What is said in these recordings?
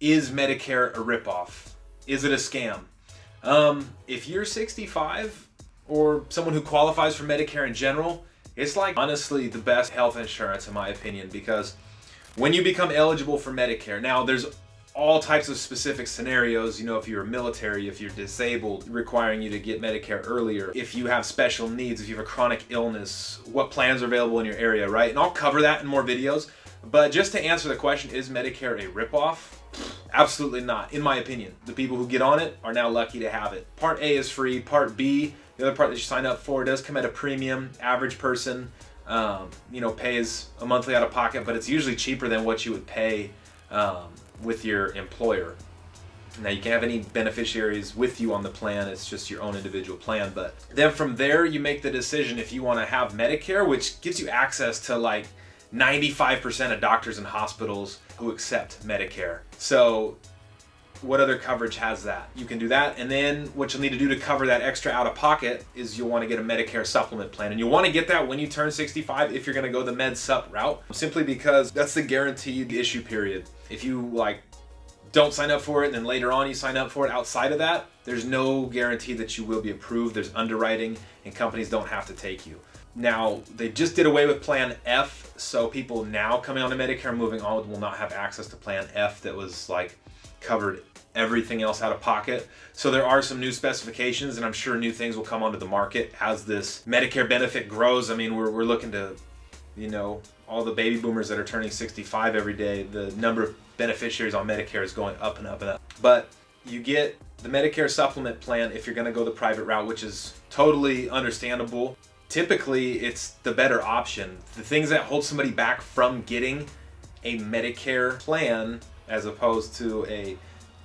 Is Medicare a ripoff? Is it a scam? If you're 65 or someone who qualifies for Medicare in general, it's like honestly the best health insurance in my opinion, because when you become eligible for Medicare, now there's all types of specific scenarios, you know, if you're military, if you're disabled, requiring you to get Medicare earlier, if you have special needs, if you have a chronic illness, what plans are available in your area, right? And I'll cover that in more videos. But just to answer the question, is Medicare a ripoff? Absolutely not, in my opinion. The people who get on it are now lucky to have it. Part A is free. Part B, the other part that you sign up for, does come at a premium. Average person, pays a monthly out of pocket, but it's usually cheaper than what you would pay with your employer. Now, you can't have any beneficiaries with you on the plan. It's just your own individual plan. But then from there, you make the decision if you want to have Medicare, which gives you access to like 95% of doctors and hospitals who accept Medicare. So what other coverage has that? You can do that, and then what you'll need to do to cover that extra out of pocket is you'll want to get a Medicare supplement plan, and you'll want to get that when you turn 65 if you're going to go the Med Sup route, simply because that's the guaranteed issue period. If you don't sign up for it and then later on you sign up for it outside of that, there's no guarantee that you will be approved. There's underwriting and companies don't have to take you. Now, they just did away with Plan F, so people now coming on to Medicare moving on will not have access to Plan F that was covered everything else out of pocket. So there are some new specifications, and I'm sure new things will come onto the market as this Medicare benefit grows. I mean, we're looking to, all the baby boomers that are turning 65 every day, the number of beneficiaries on Medicare is going up and up and up. But you get the Medicare supplement plan if you're going to go the private route, which is totally understandable. Typically, it's the better option. The things that hold somebody back from getting a Medicare plan as opposed to a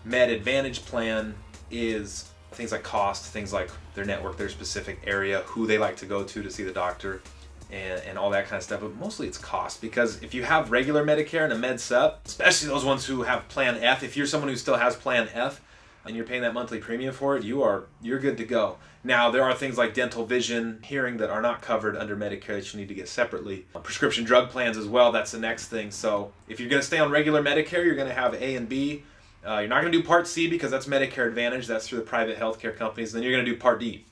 Med Advantage plan is things like cost, things like their network, their specific area, who they like to go to see the doctor, and all that kind of stuff. But mostly it's cost, because if you have regular Medicare and a Med Sup, especially those ones who have Plan F, if you're someone who still has Plan F and you're paying that monthly premium for it, you're good to go. Now, there are things like dental, vision, hearing that are not covered under Medicare that you need to get separately. Prescription drug plans as well, that's the next thing. So if you're going to stay on regular Medicare, you're going to have A and B. You're not going to do Part C because that's Medicare Advantage. That's through the private healthcare companies. Then you're going to do Part D,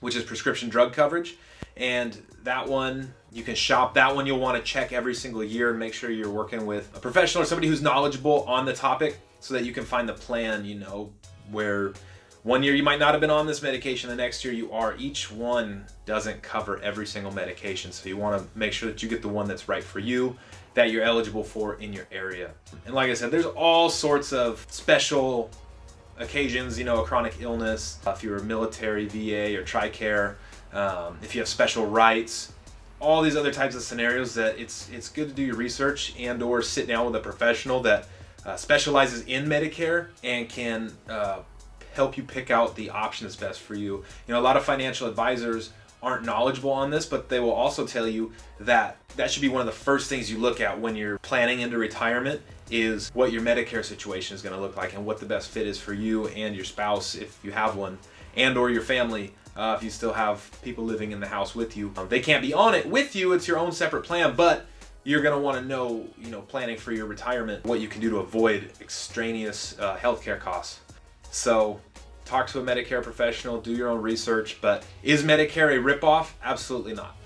which is prescription drug coverage. And that one, you can shop. That one you'll want to check every single year and make sure you're working with a professional or somebody who's knowledgeable on the topic so that you can find the plan, where one year you might not have been on this medication, the next year you are. Each one doesn't cover every single medication. So you want to make sure that you get the one that's right for you, that you're eligible for in your area. And like I said, there's all sorts of special occasions, a chronic illness, if you're military, VA, or TRICARE, if you have special rights, all these other types of scenarios that it's good to do your research and or sit down with a professional that specializes in Medicare and can help you pick out the option that's best for you. A lot of financial advisors aren't knowledgeable on this, but they will also tell you that should be one of the first things you look at when you're planning into retirement, is what your Medicare situation is going to look like and what the best fit is for you and your spouse if you have one, and or your family if you still have people living in the house with you. They can't be on it with you, it's your own separate plan, but you're going to want to know, planning for your retirement, what you can do to avoid extraneous healthcare costs. So talk to a Medicare professional, do your own research. But is Medicare a ripoff? Absolutely not.